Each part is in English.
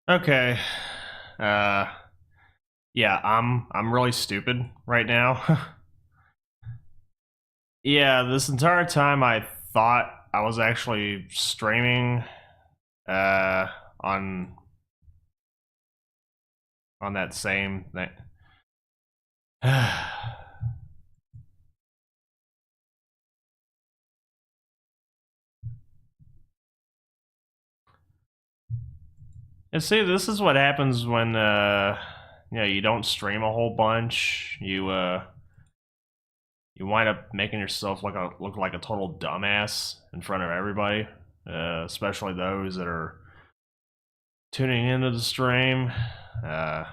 Okay. Uh yeah, I'm really stupid right now. Yeah, this entire time I thought I was actually streaming uh on on that same thing. And see, this is what happens when you don't stream a whole bunch. You wind up making yourself look like a total dumbass in front of everybody, especially those that are tuning into the stream. Uh,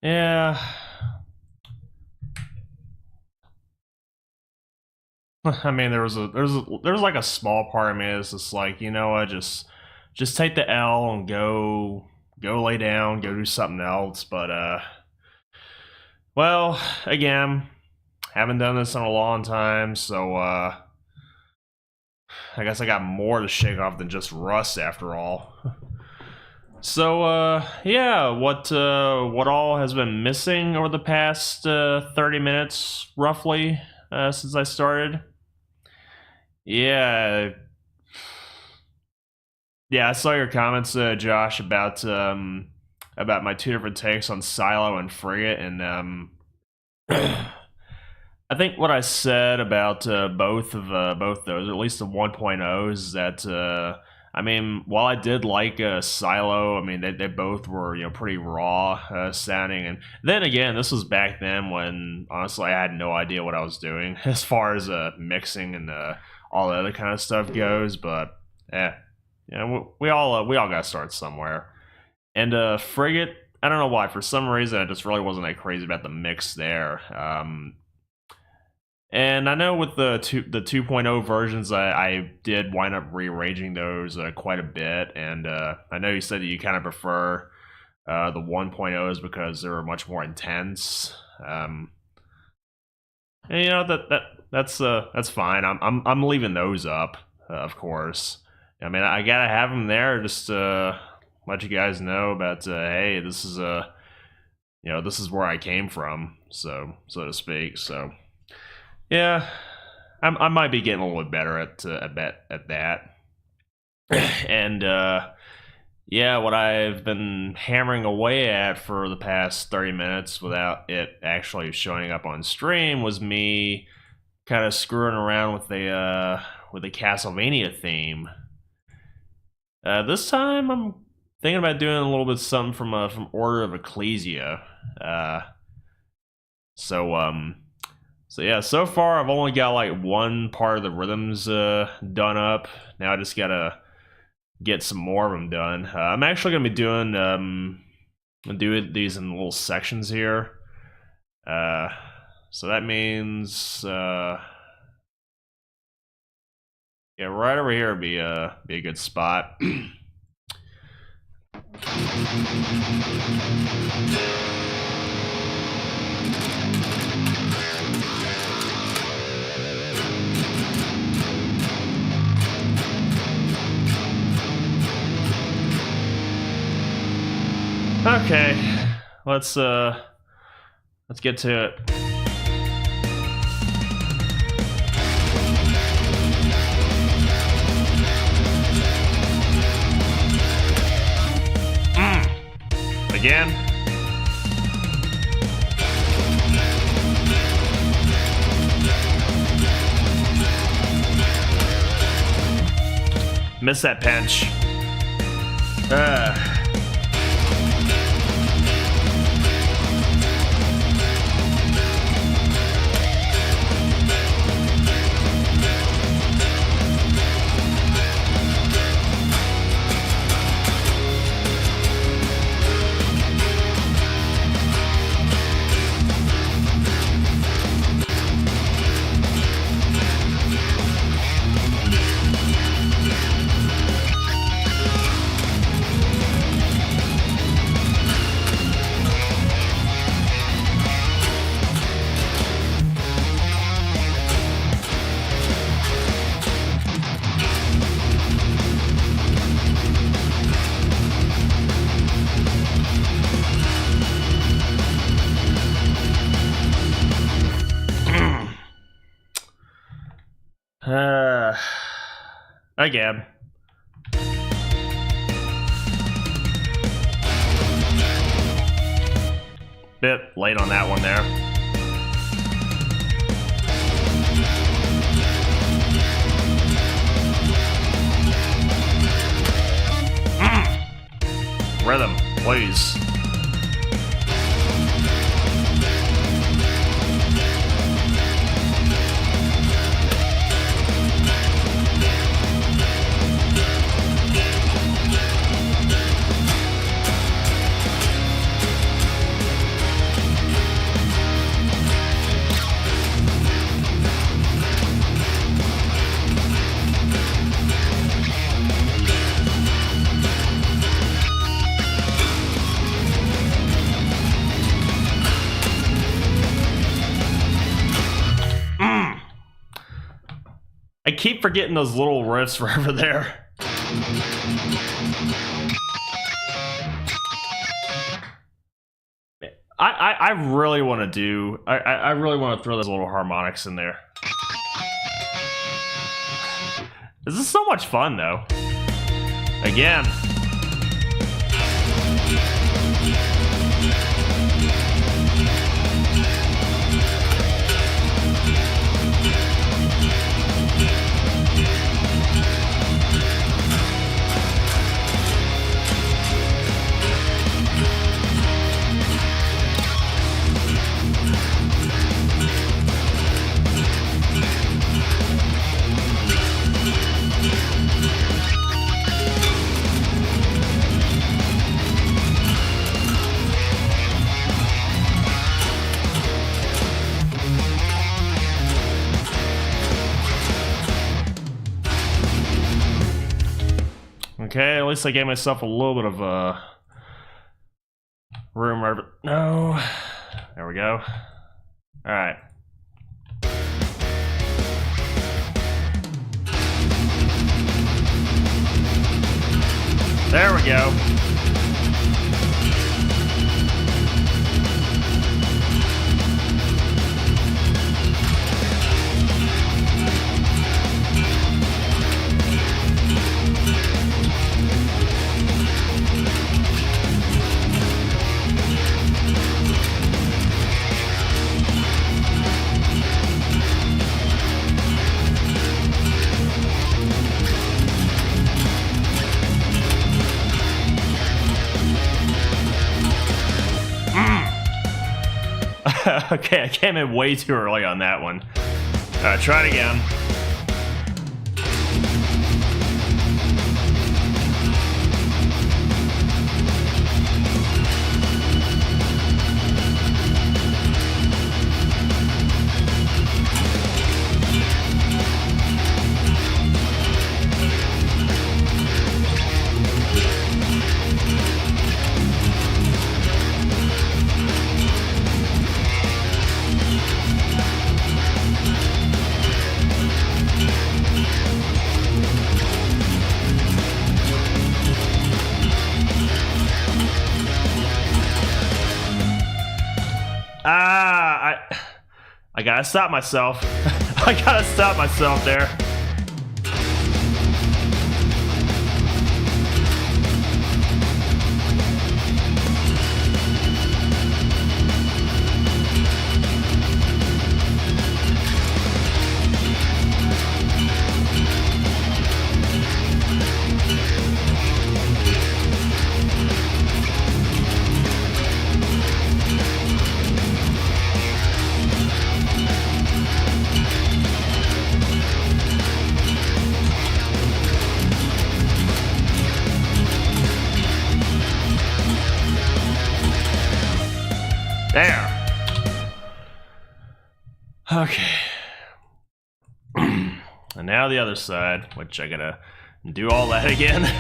yeah, I mean there's like a small part of me that's just like what, just take the L and go lay down, go do something else. But well, again, haven't done this in a long time, so I guess I got more to shake off than just rust after all. So yeah, what all has been missing over the past 30 minutes roughly since I started? Yeah, yeah, I saw your comments, Josh, about my two different takes on Silo and Frigate, and I think what I said about both those, or at least the 1.0s, is that I mean, while I did like Silo, I mean they both were pretty raw sounding, and then again, this was back then when honestly I had no idea what I was doing as far as mixing and all the other kind of stuff goes. But yeah, we all got to start somewhere. And Frigate, I don't know why, for some reason I just really wasn't that crazy about the mix there. And I know with the 2.0 versions, I did wind up rearranging those quite a bit. And I know you said that you kind of prefer the 1.0s because they were much more intense. And that's fine. I'm leaving those up, of course. I mean, I gotta have them there just to let you guys know about hey, this is this is where I came from, so to speak. So yeah, I might be getting a little bit better at that. And yeah, what I've been hammering away at for the past 30 minutes without it actually showing up on stream was me kind of screwing around with the Castlevania theme. This time I'm thinking about doing a little bit something from Order of Ecclesia. So yeah, so far I've only got like one part of the rhythms done up. Now I just gotta get some more of them done. I'm actually gonna be do these in little sections here. So that means yeah, right over here would be a good spot. Okay, let's get to it. Again? Miss that pinch. Again. Bit late on that one there. Rhythm, please. I keep forgetting those little riffs were over there. I really want to do... I really want to throw those little harmonics in there. This is so much fun, though. Again. Okay, at least I gave myself a little bit of room. No. There we go. All right. There we go. Okay, I came in way too early on that one. Alright, try it again. I gotta stop myself. I gotta stop myself there. There. Okay. And now the other side, which I gotta do all that again.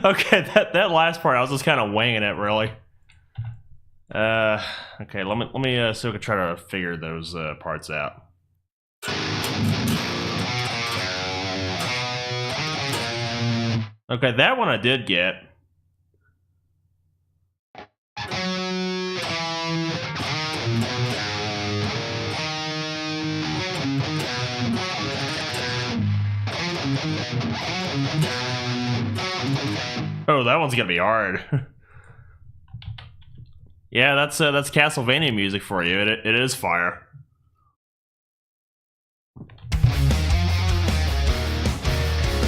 Okay, that last part, I was just kind of winging it, really. Okay, let me so we can try to figure those parts out. Okay, that one I did get. Oh, that one's gonna be hard. Yeah, that's Castlevania music for you. It is fire.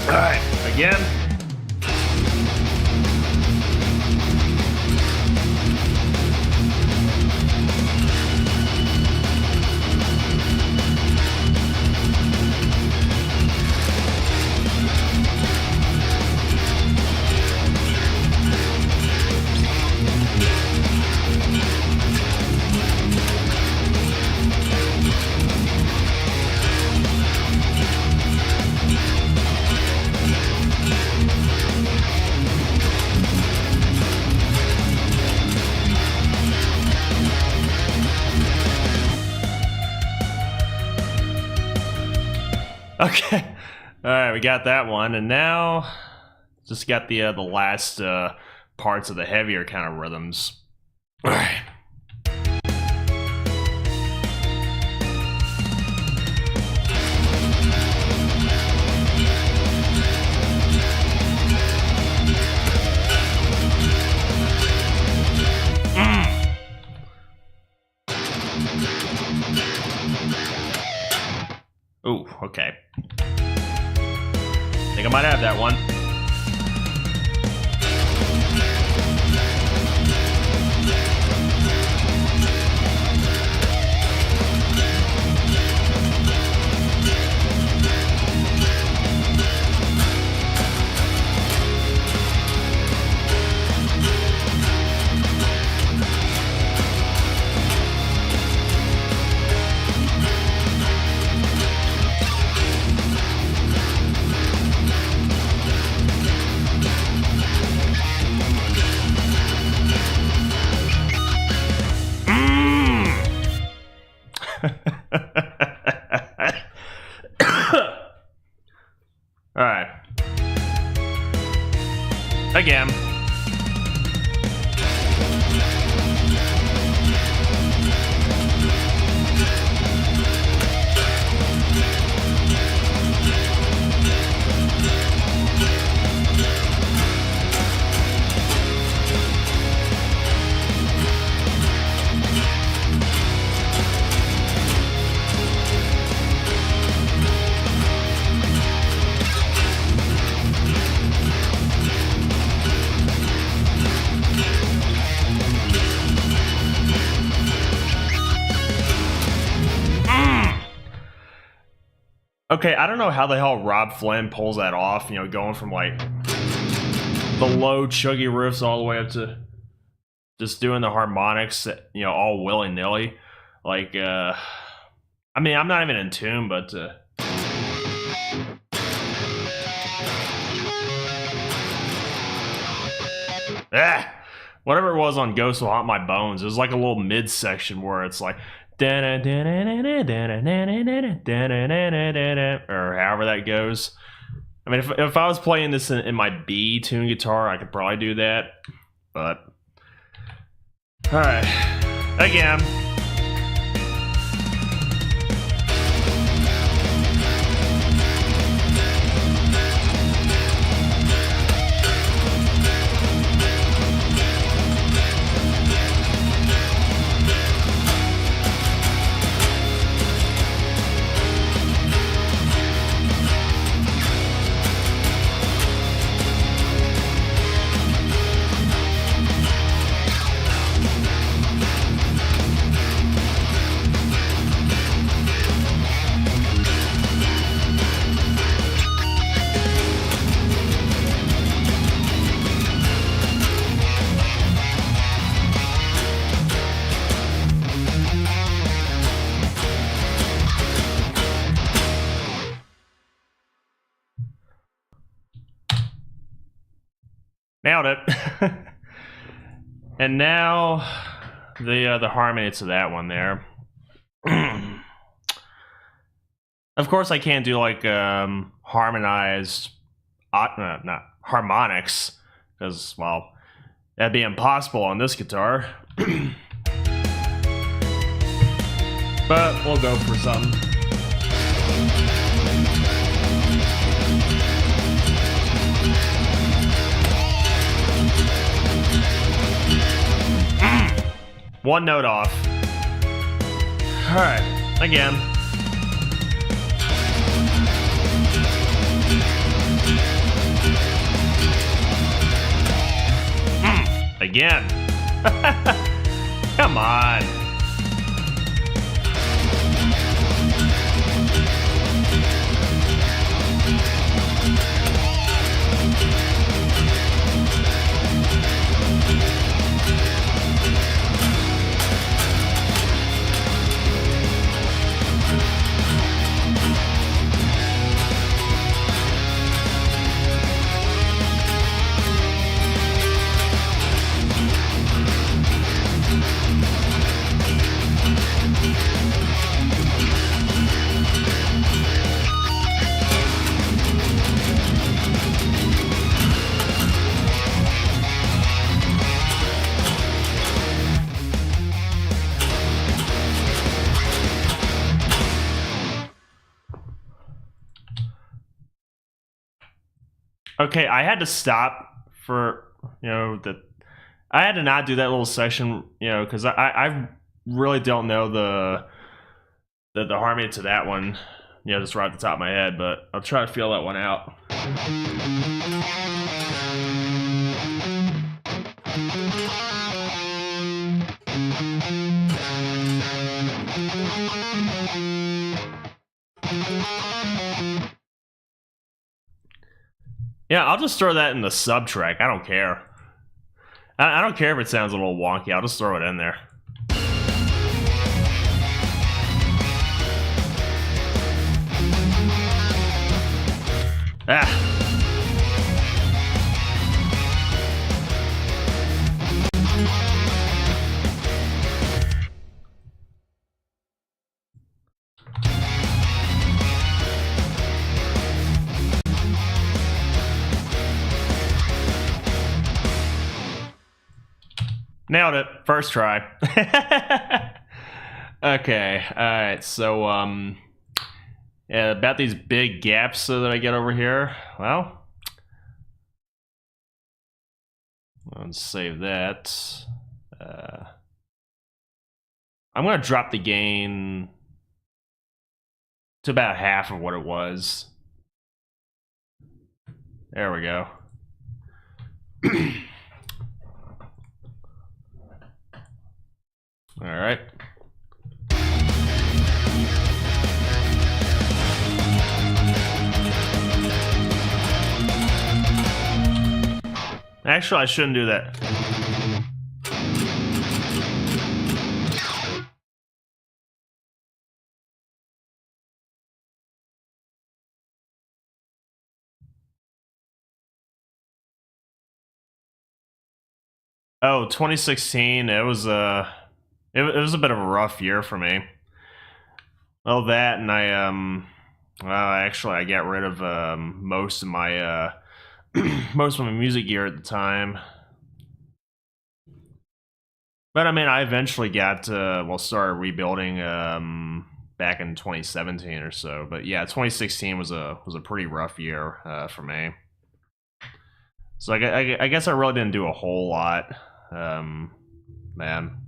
All right, again. Okay, all right, we got that one, and now just got the last parts of the heavier kind of rhythms. All right. Ooh, okay. I think I might have that one. All right. Again. Okay, I don't know how the hell Rob Flynn pulls that off, you know, going from like the low chuggy riffs all the way up to just doing the harmonics, you know, all willy-nilly. Like, I mean, I'm not even in tune, but whatever it was on Ghost Will Haunt My Bones, it was like a little mid-section where it's like or however that goes. I mean, if I was playing this in my B tune guitar, I could probably do that. But all right, again. Nailed it. And now the harmony to that one there. Of course, I can't do like harmonized, not harmonics, because, well, that'd be impossible on this guitar. But we'll go for something. One note off. Alright, again. Again. Come on. Okay, I had to stop for, I had to not do that little section, because I really don't know the harmony to that one, just right at the top of my head, but I'll try to feel that one out. Yeah, I'll just throw that in the sub track. I don't care. I don't care if it sounds a little wonky. I'll just throw it in there. Ah. Nailed it. First try. Okay. Alright, so yeah, about these big gaps that I get over here. Well, let's save that. I'm gonna drop the gain to about half of what it was. There we go. All right. Actually, I shouldn't do that. Oh, 2016, it was a bit of a rough year for me. Well, that, and I got rid of most of my music gear at the time. But I mean, I eventually started rebuilding back in 2017 or so. But yeah, 2016 was a pretty rough year for me. So I guess I really didn't do a whole lot, man.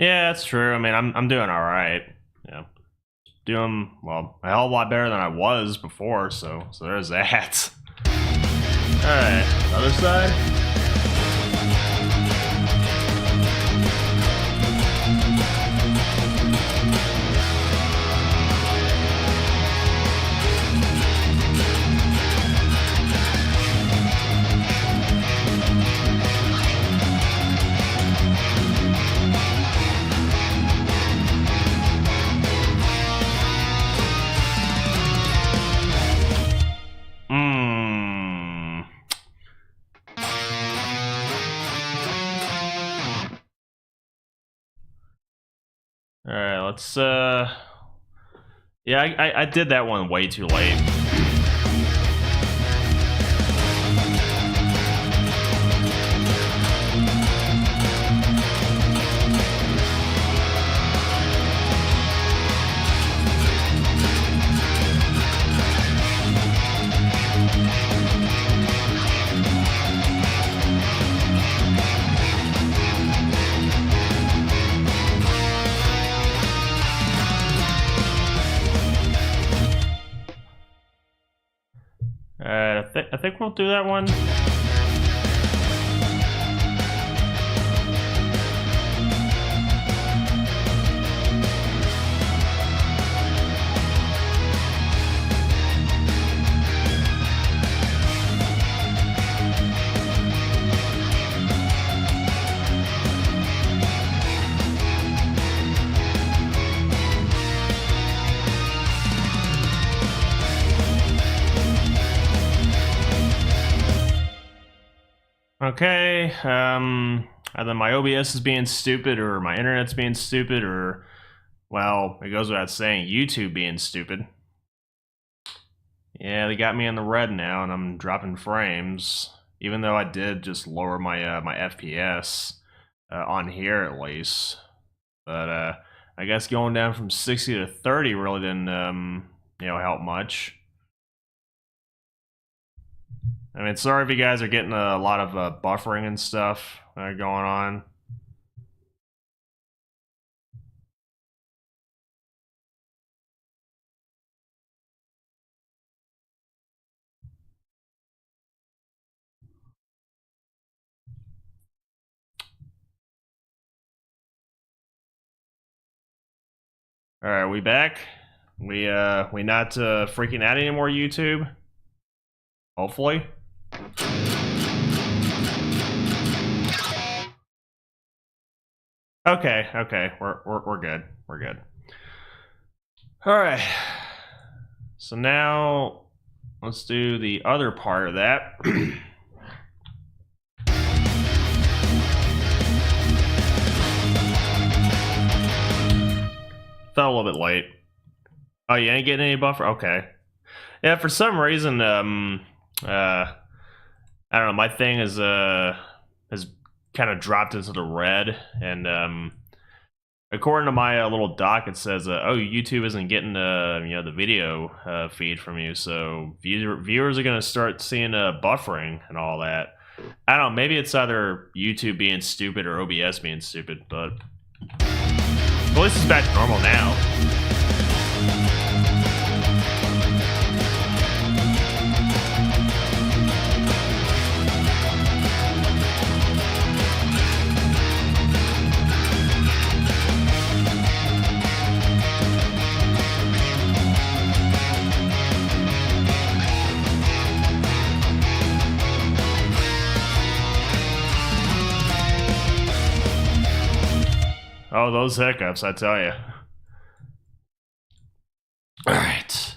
Yeah, that's true. I mean, I'm doing all right. Yeah, doing well, a hell of a lot better than I was before. So there's that. All right, other side. Hmm. All right, let's. Yeah, I did that one way too late. I think we'll do that one. Okay, either my OBS is being stupid or my internet's being stupid or, well, it goes without saying, YouTube being stupid. Yeah, they got me in the red now and I'm dropping frames, even though I did just lower my my FPS on here at least. But I guess going down from 60 to 30 really didn't help much. I mean, sorry if you guys are getting a lot of buffering and stuff going on. All right, we back. We not freaking out anymore, YouTube. Hopefully. Okay, we're good. We're good. All right. So now let's do the other part of that. Felt a little bit late. Oh, you ain't getting any buffer? Okay. Yeah, for some reason, I don't know, my thing is has kind of dropped into the red, and according to my little doc, it says, "Oh, YouTube isn't getting the video feed from you, so viewers are gonna start seeing buffering and all that." I don't know. Maybe it's either YouTube being stupid or OBS being stupid, but at least it's back to normal now. Oh, those hiccups, I tell you. All right.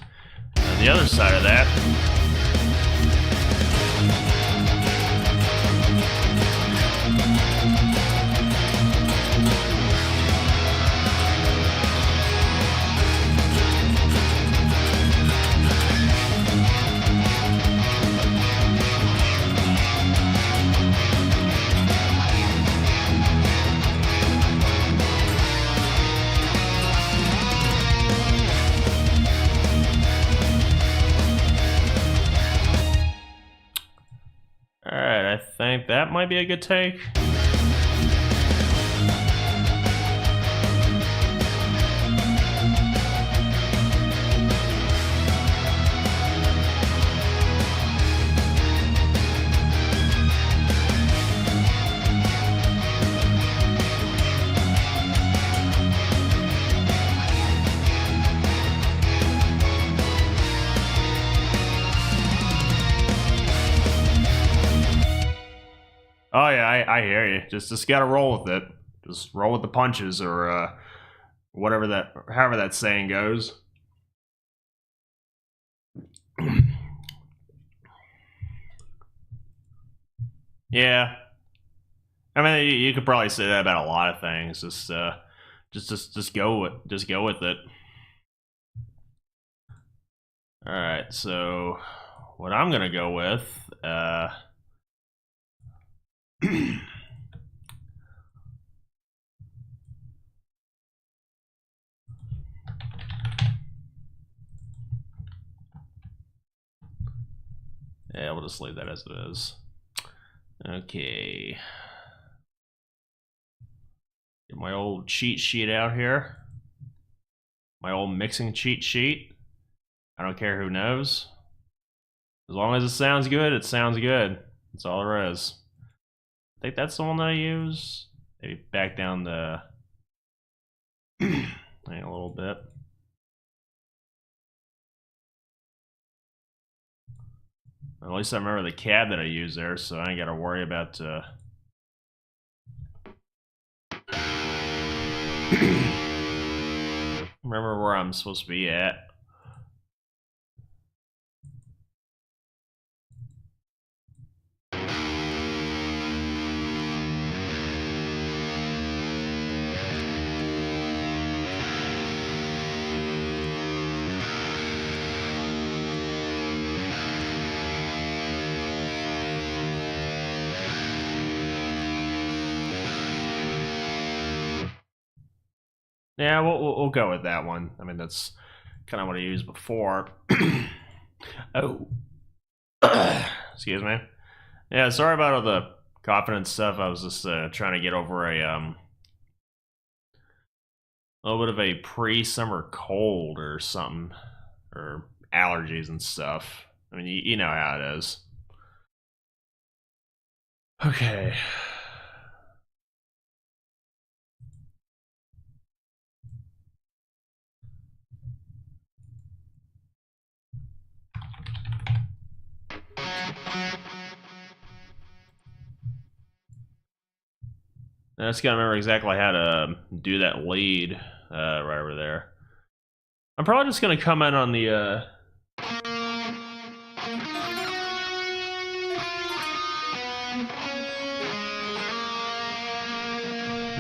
On the other side of that. I think that might be a good take. Oh yeah, I hear you. Just gotta roll with it. Just roll with the punches, or whatever that, however that saying goes. Yeah, I mean, you could probably say that about a lot of things. Just go with it. All right, so what I'm gonna go with, yeah, we'll just leave that as it is. Okay, get my old cheat sheet out here. My old mixing cheat sheet. I don't care who knows. As long as it sounds good, it sounds good. That's all there is. I think that's the one that I use. Maybe back down the thing a little bit. At least I remember the cab that I used there, so I ain't got to worry about remember where I'm supposed to be at. Yeah, we'll go with that one. I mean, that's kind of what I used before. Oh, excuse me. Yeah, sorry about all the confidence stuff. I was just trying to get over a little bit of a pre-summer cold or something, or allergies and stuff. I mean, you know how it is. Okay. I just gotta remember exactly how to do that lead right over there. I'm probably just gonna comment on the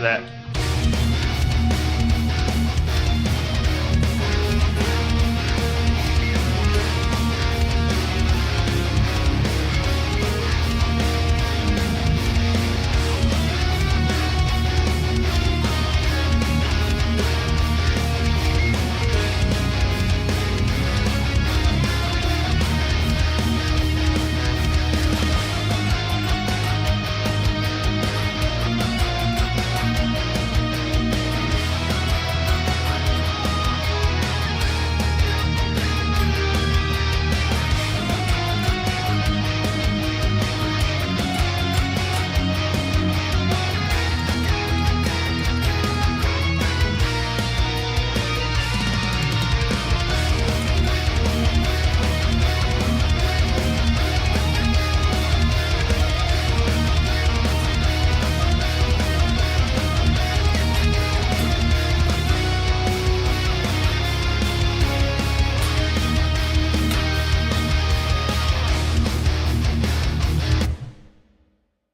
that.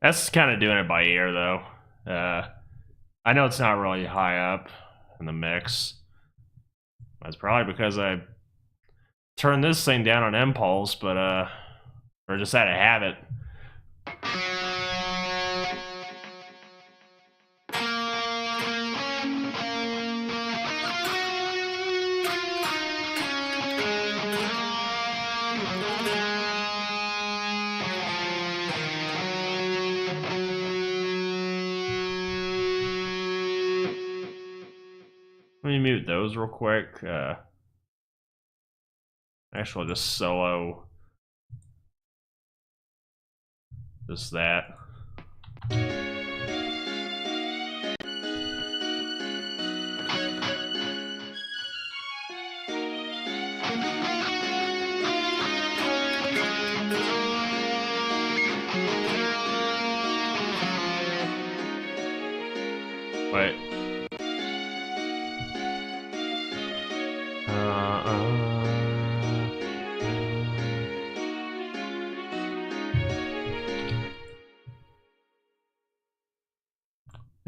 That's kind of doing it by ear, though. I know it's not really high up in the mix. That's probably because I turned this thing down on impulse, but or just out of habit. Let me mute those real quick. Actually, I'll just solo just that.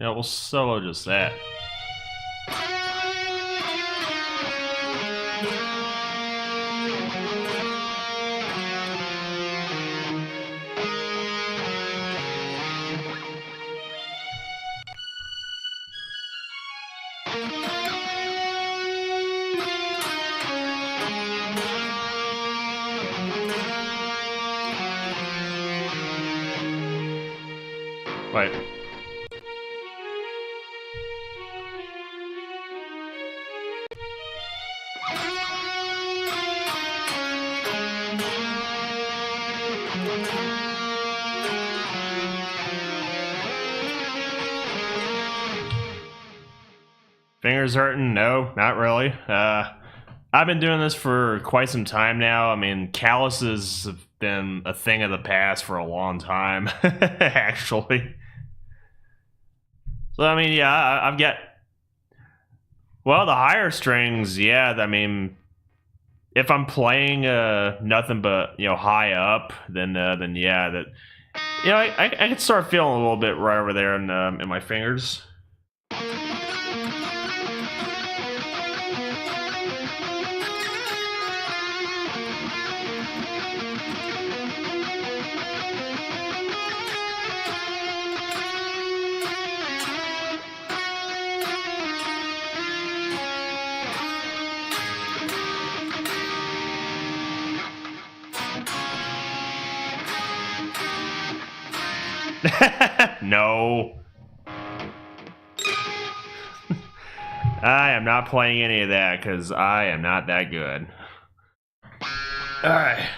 Yeah, we'll solo just that. Wait. Fingers hurting? No, not really. I've been doing this for quite some time now. I mean, calluses have been a thing of the past for a long time, actually. So, I mean, yeah, I've got... Well, the higher strings, yeah, I mean... If I'm playing nothing but, high up, then yeah, that... I can start feeling a little bit right over there in my fingers. No. I am not playing any of that because I am not that good. Alright.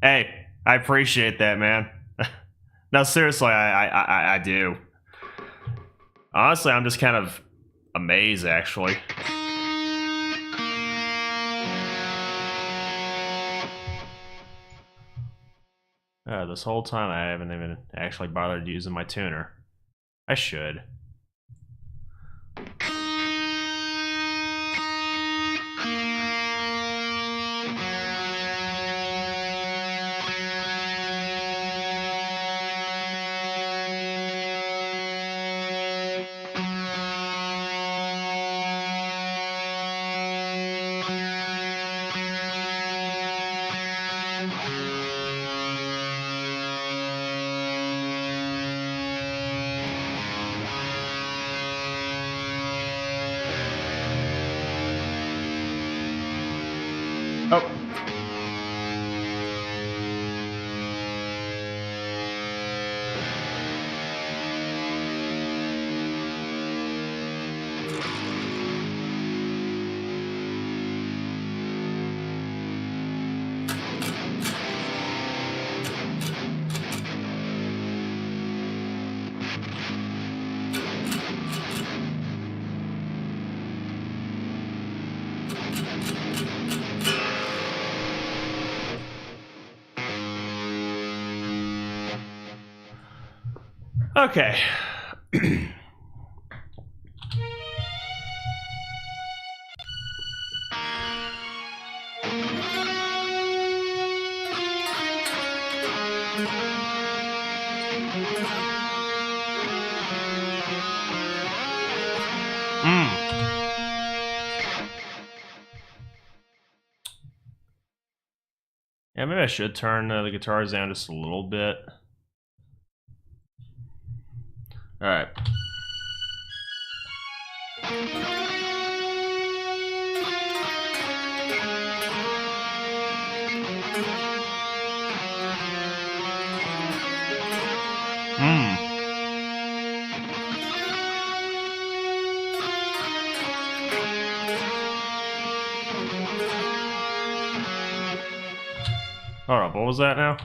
Hey, I appreciate that, man. No, seriously, I do. Honestly, I'm just kind of amazed, actually. This whole time I haven't even actually bothered using my tuner. I should. Oh. Okay. Yeah, maybe I should turn the guitars down just a little bit. All right. Hold up, what was that now?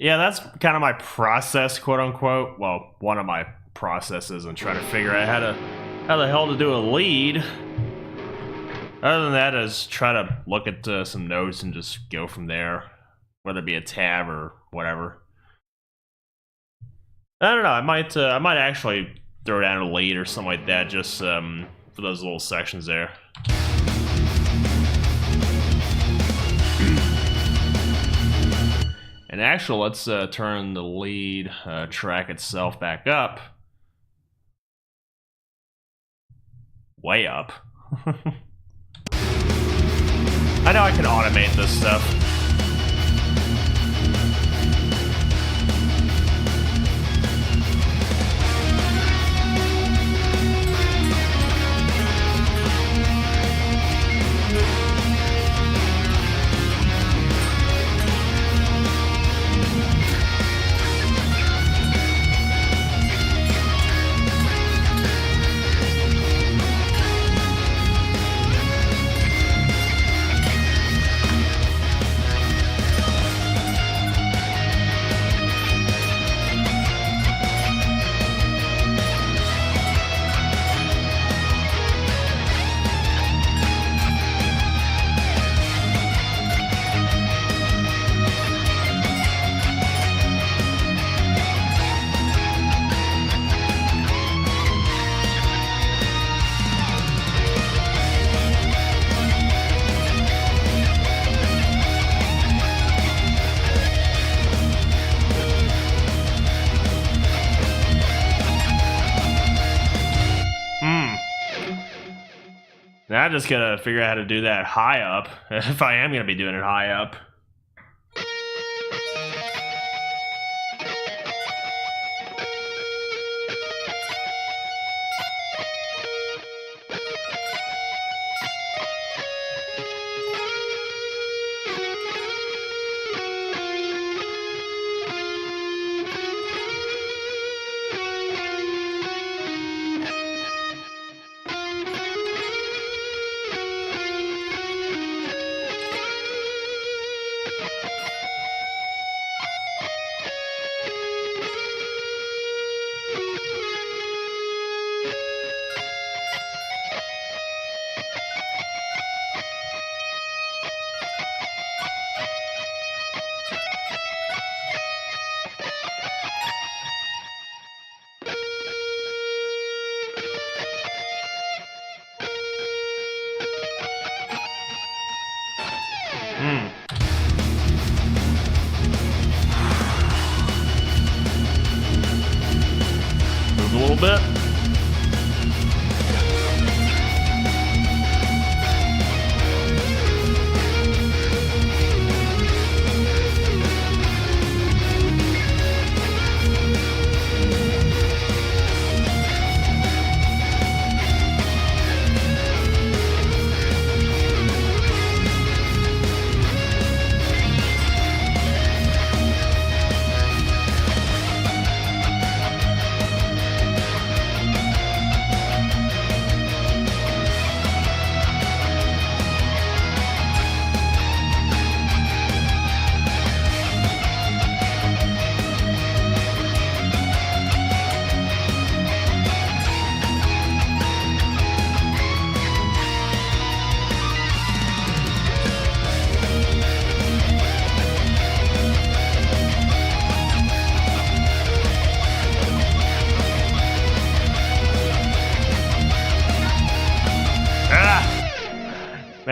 Yeah, that's kind of my process, quote unquote. Well, one of my processes in trying to figure out how the hell to do a lead. Other than that, is try to look at some notes and just go from there, whether it be a tab or whatever. I don't know. I might actually throw down a lead or something like that, just for those little sections there. And actually, let's turn the lead track itself back up. Way up. I know I can automate this stuff. Now I just gotta figure out how to do that high up, if I am gonna be doing it high up. Move a little bit.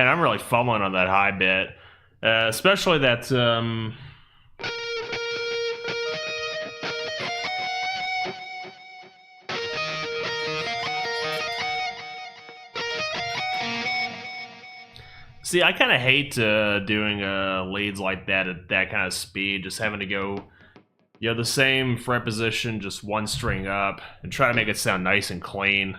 man, I'm really fumbling on that high bit, especially that. See, I kind of hate doing leads like that at that kind of speed, just having to go, the same fret position, just one string up, and try to make it sound nice and clean.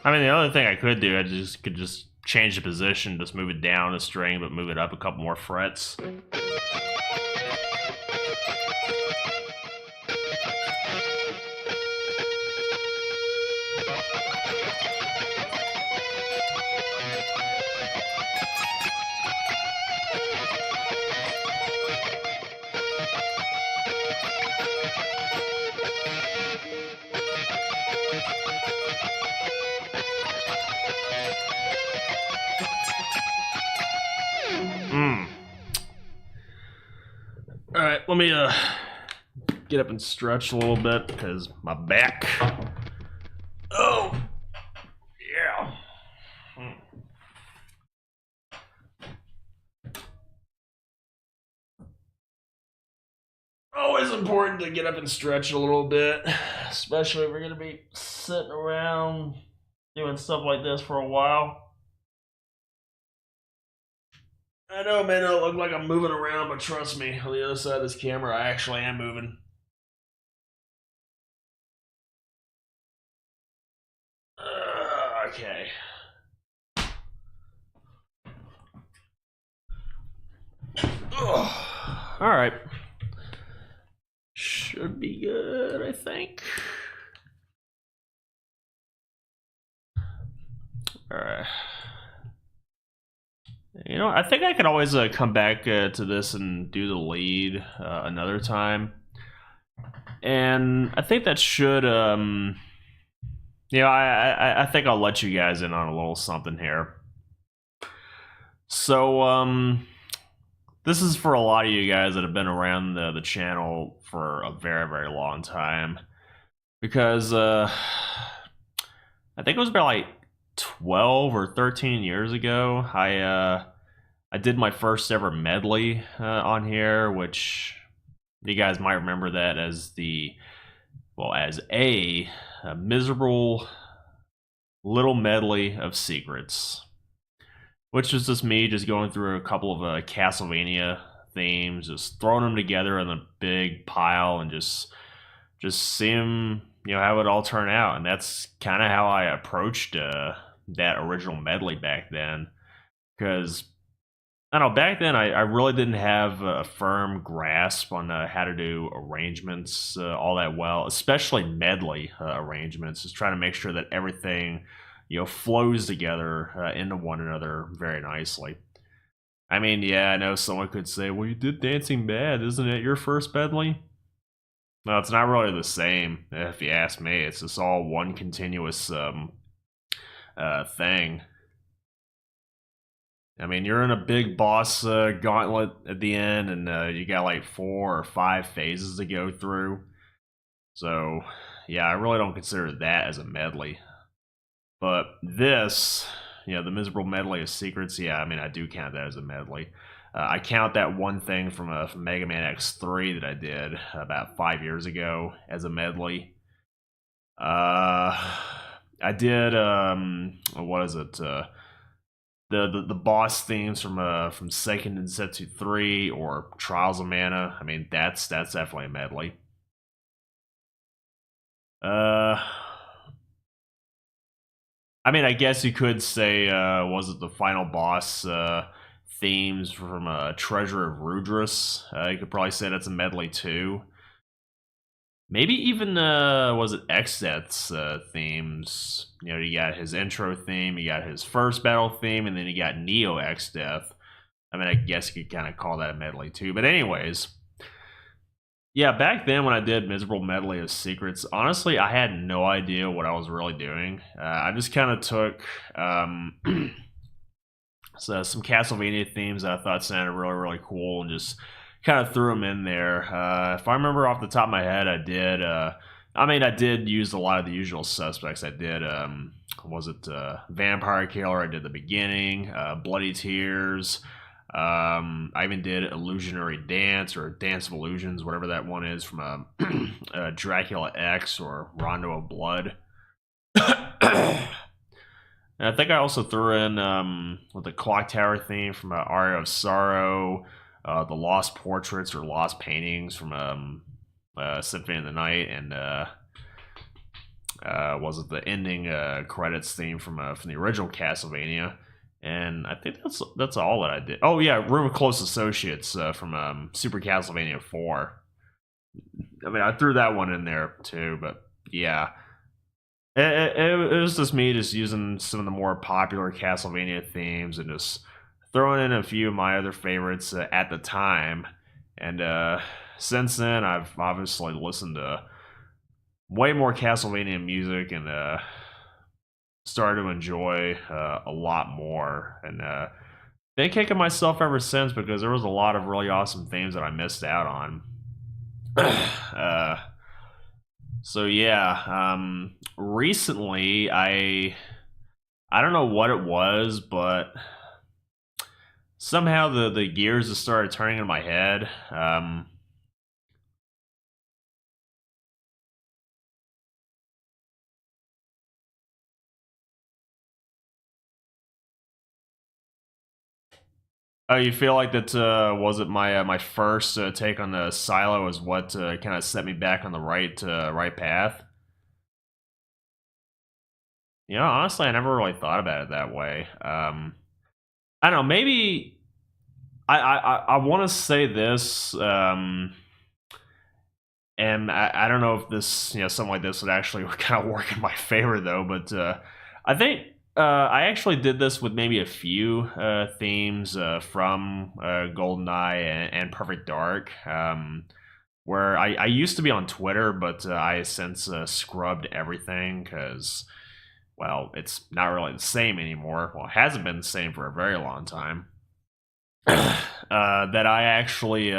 I mean, the other thing I could do, could just change the position, just move it down a string, but move it up a couple more frets. Alright, let me get up and stretch a little bit because my back. Oh, yeah. Always important to get up and stretch a little bit, especially if we're gonna be sitting around doing stuff like this for a while. I know it may not look like I'm moving around, but trust me, on the other side of this camera, I actually am moving. Okay. Alright. Should be good, I think. Alright. You know, I think I could always come back to this and do the lead another time. And I think that should, I think I'll let you guys in on a little something here. So, this is for a lot of you guys that have been around the channel for a very, very long time. Because, I think it was about like 12 or 13 years ago, I did my first ever medley on here, which you guys might remember that as a miserable little medley of secrets, which was just me just going through a couple of Castlevania themes, just throwing them together in a big pile and just seeing how it all turn out. And that's kind of how I approached that original medley back then, because I don't know, back then I really didn't have a firm grasp on how to do arrangements all that well, especially medley arrangements, just trying to make sure that everything flows together into one another very nicely. I mean, yeah, I know someone could say, well, you did Dancing Bad, isn't it your first medley? No, it's not really the same, if you ask me. It's just all one continuous thing. I mean, you're in a big boss gauntlet at the end, and you got like 4 or 5 phases to go through. So, yeah, I really don't consider that as a medley. But this, the miserable medley of secrets, yeah, I mean, I do count that as a medley. I count that one thing from Mega Man X3 that I did about 5 years ago as a medley. I did, what is it? The boss themes from Seiken Densetsu 3 or Trials of Mana. I mean, that's definitely a medley. I mean, I guess you could say, was it the final boss themes from Treasure of Rudras? You could probably say that's a medley too. Maybe even, was it Xdeath's themes? You got his intro theme, you got his first battle theme, and then you got Neo Xdeath. I mean, I guess you could kind of call that a medley too. But anyways, yeah, back then when I did Miserable Medley of Secrets, honestly, I had no idea what I was really doing. I just kind of took some Castlevania themes that I thought sounded really, really cool and just kind of threw them in there. If I remember off the top of my head, I did. I mean, I did use a lot of the usual suspects. I did. Was it Vampire Killer? I did the beginning. Bloody Tears. I even did Illusionary Dance or Dance of Illusions, whatever that one is from Dracula X or Rondo of Blood. And I think I also threw in with the Clock Tower theme from Aria of Sorrow, the Lost Portraits or Lost Paintings from Symphony of the Night, and was it the ending credits theme from the original Castlevania? And I think that's all that I did. Oh yeah, Room of Close Associates from Super Castlevania 4. I mean, I threw that one in there too, but yeah. It was just me just using some of the more popular Castlevania themes and just throwing in a few of my other favorites at the time. And since then, I've obviously listened to way more Castlevania music and started to enjoy a lot more. And been kicking myself ever since because there was a lot of really awesome themes that I missed out on. So yeah, recently I don't know what it was, but somehow the gears just started turning in my head. Oh, you feel like that was it my first take on the silo is what kind of set me back on the right path? You know, honestly, I never really thought about it that way. I don't know. Maybe I want to say this, and I don't know if this something like this would actually kind of work in my favor though. But I think I actually did this with maybe a few themes from GoldenEye and Perfect Dark. Where I used to be on Twitter, but I since scrubbed everything because, well, it's not really the same anymore. Well, it hasn't been the same for a very long time. That I actually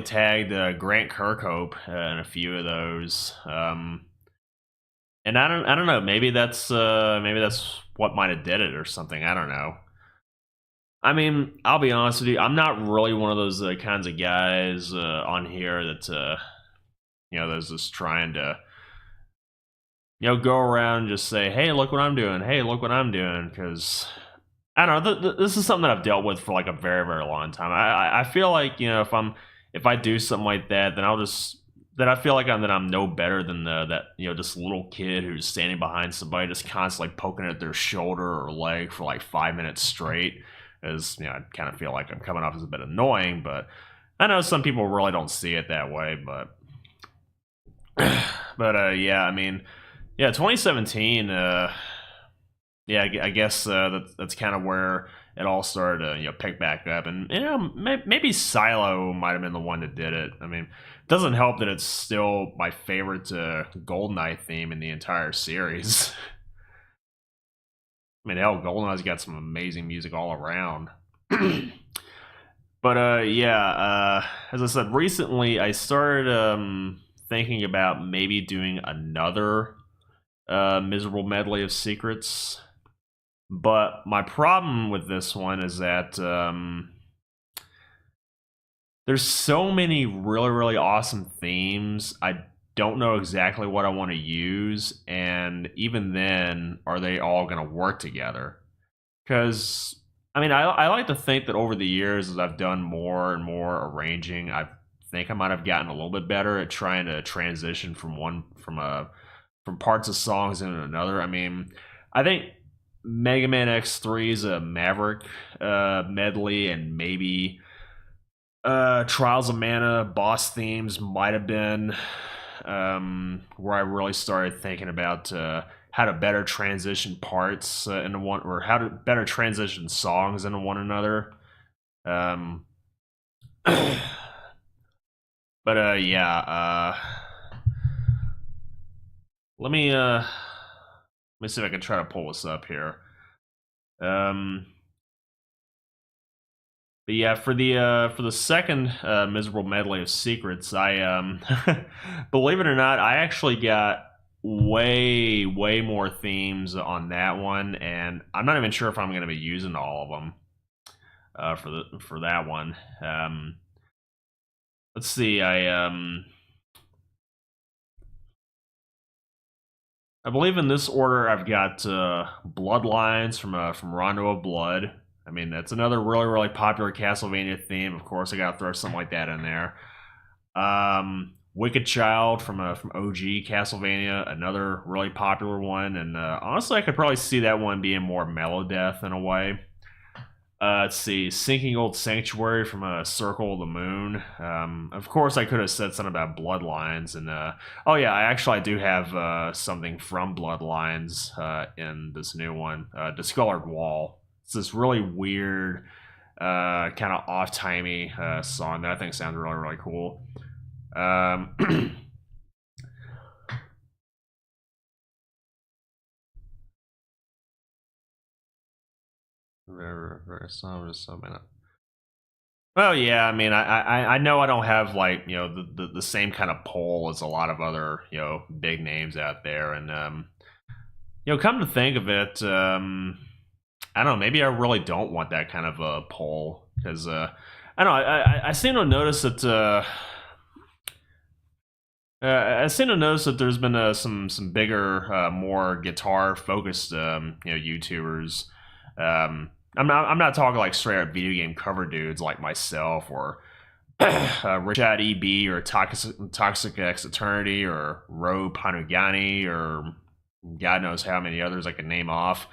tagged Grant Kirkhope in a few of those, and I don't know. Maybe that's what might have did it or something. I don't know. I mean, I'll be honest with you. I'm not really one of those kinds of guys on here that that's just trying to go around and just say, "Hey, look what I'm doing. Hey, look what I'm doing." Because I don't know. This is something that I've dealt with for like a very, very long time. I feel like if I do something like that, then I feel like I'm no better than that this little kid who's standing behind somebody just constantly poking at their shoulder or leg for like 5 minutes straight. As I kind of feel like I'm coming off as a bit annoying, but I know some people really don't see it that way. But yeah, I mean, yeah, 2017. Yeah, I guess that's kind of where it all started to pick back up, and maybe Silo might have been the one that did it. I mean, it doesn't help that it's still my favorite GoldenEye theme in the entire series. I mean, hell, GoldenEye's got some amazing music all around. But yeah, as I said, recently I started thinking about maybe doing another miserable medley of secrets. But my problem with this one is that there's so many really, really awesome themes. I don't know exactly what I want to use, and even then, are they all going to work together? Because I mean, I like to think that over the years, as I've done more and more arranging, I think I might have gotten a little bit better at trying to transition from parts of songs into another. I mean, I think Mega Man X3 is a Maverick medley, and maybe Trials of Mana boss themes might have been where I really started thinking about how to better transition parts into one, or how to better transition songs into one another. Um, but yeah, let me see if I can try to pull this up here. Um, But yeah, for the second miserable medley of secrets, I believe it or not, I actually got way more themes on that one, and I'm not even sure if I'm going to be using all of them for that one. Let's see, I believe in this order I've got Bloodlines from Rondo of Blood. I mean, that's another really popular Castlevania theme. Of course, I got to throw something like that in there. Wicked Child from OG Castlevania, another really popular one, and honestly, I could probably see that one being more Melodeath in a way. Let's see, Sinking Old Sanctuary from Circle of the Moon. Of course, I could have said something about Bloodlines, and oh yeah, I do have something from Bloodlines in this new one, Discolored Wall. It's this really weird, kind of off-timey song that I think sounds really cool. Well, yeah, I mean, I know I don't have like the same kind of pull as a lot of other big names out there, and come to think of it, I don't know, maybe I really don't want that kind of a pull because I don't know, I seem to notice that. I seem to notice that there's been some bigger, more guitar focused, YouTubers. I'm not talking like straight up video game cover dudes like myself or Richard EB or Toxic X Eternity or Ro Panugani or God knows how many others I can name off.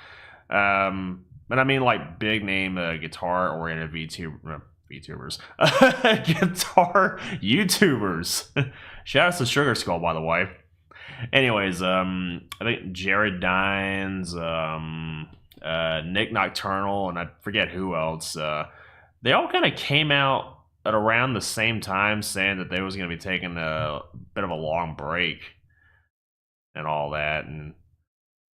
But I mean like big name guitar oriented VTubers, guitar YouTubers. Shout out to Sugar Skull, by the way. Anyways, I think Jared Dines, Nick Nocturnal, and I forget who else. They all kind of came out at around the same time, saying that they was going to be taking a bit of a long break and all that. And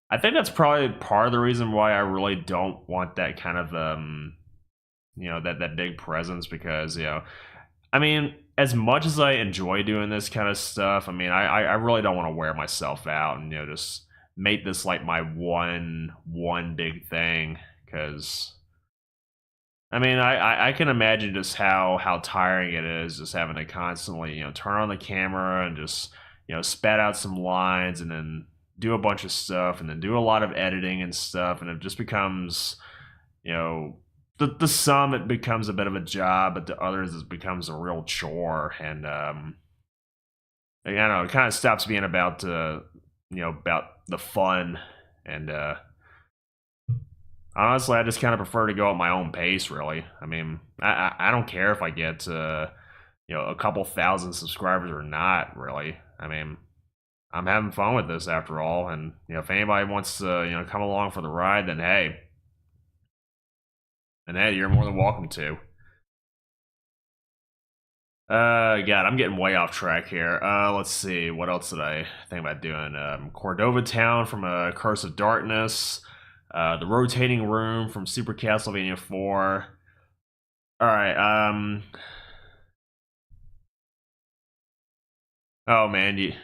I think that's probably part of the reason why I really don't want that kind of that big presence because I mean, as much as I enjoy doing this kind of stuff, I mean, I really don't want to wear myself out and just make this like my one big thing because I mean I can imagine just how tiring it is just having to constantly turn on the camera and just spat out some lines and then do a bunch of stuff and then do a lot of editing and stuff and it just becomes the some it becomes a bit of a job, but to others it becomes a real chore, and I don't know, it kind of stops being about about the fun, and honestly, I just kind of prefer to go at my own pace. Really, I mean, I don't care if I get a couple thousand subscribers or not. Really, I mean, I'm having fun with this after all, and if anybody wants to come along for the ride, then hey. And hey, you're more than welcome to. God, I'm getting way off track here. Let's see. What else did I think about doing? Cordova Town from Curse of Darkness. The Rotating Room from Super Castlevania 4. Alright, oh man, you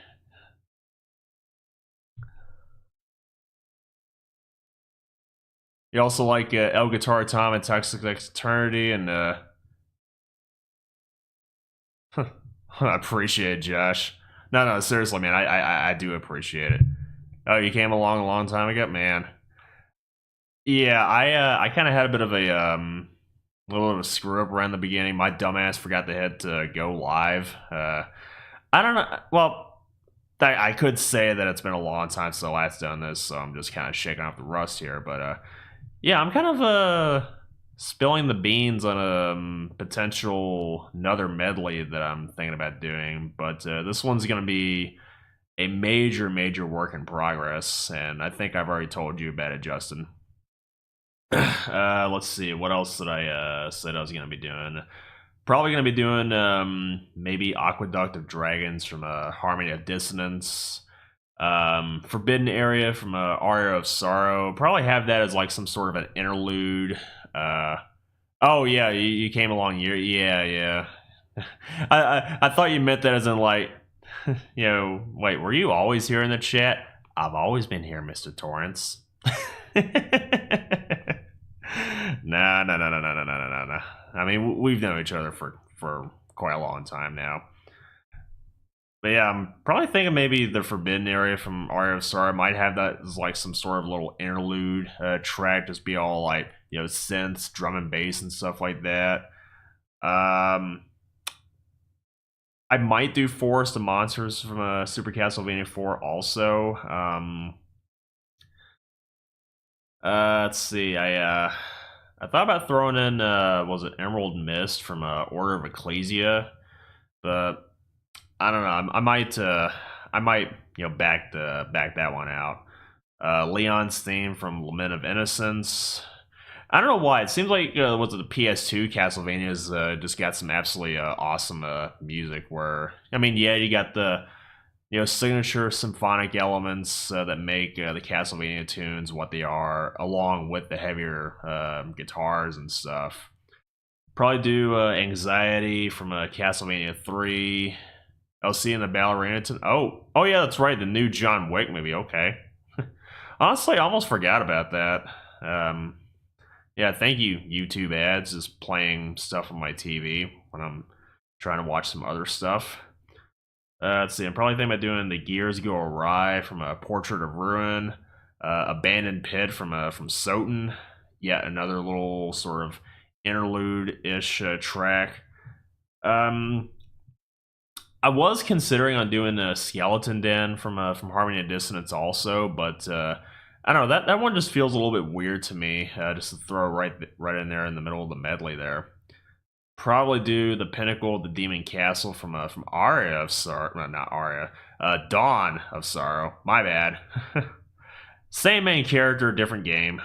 also like El Guitar Tom and Toxic X Eternity and I appreciate it, Josh. No, seriously, man, I do appreciate it. Oh, you came along a long time ago, man. Yeah, I kind of had a bit of a little bit of a screw up around the beginning. My dumbass forgot to hit go live. I don't know. Well, I could say that it's been a long time since I last done this, so I'm just kind of shaking off the rust here. But yeah, I'm kind of spilling the beans on a potential another medley that I'm thinking about doing. But this one's going to be a major work in progress, and I think I've already told you about it, Justin. Let's see, what else did I said I was going to be doing? Probably going to be doing maybe Aqueduct of Dragons from Harmony of Dissonance. Forbidden Area from Aria of Sorrow. Probably have that as like some sort of an interlude. Oh yeah, you came along. Yeah, yeah. I thought you meant that as in like, wait, were you always here in the chat? I've always been here, Mister Torrance. No, no, no, no, no, no, no, no, no. I mean, we've known each other for quite a long time now. But yeah, I'm probably thinking maybe the Forbidden Area from Aria of Sorrow might have that as like some sort of little interlude track, just be all like synths, drum and bass and stuff like that. Um, I might do Forest of Monsters from Super Castlevania 4 also. Let's see. I thought about throwing in was it Emerald Mist from Order of Ecclesia, but I don't know. I might back that one out. Leon's theme from Lament of Innocence. I don't know why. It seems like was it the PS2 Castlevanias just got some absolutely awesome music. Where I mean, yeah, you got the signature symphonic elements that make the Castlevania tunes what they are, along with the heavier guitars and stuff. Probably do Anxiety from Castlevania 3. LC and the Ballerina. Oh yeah, that's right. The new John Wick movie. Okay. Honestly, I almost forgot about that. Yeah, thank you, YouTube ads, just playing stuff on my TV when I'm trying to watch some other stuff. Let's see, I'm probably thinking about doing The Gears Go Awry from a Portrait of Ruin, Abandoned Pit from Soten, yet another little sort of interlude-ish track. I was considering on doing a Skeleton Den from Harmony of Dissonance also, but I don't know, that one just feels a little bit weird to me. Just to throw right in there in the middle of the medley there. Probably do the Pinnacle of the Demon Castle from Aria of Sorrow. No, not Aria. Dawn of Sorrow. My bad. Same main character, different game.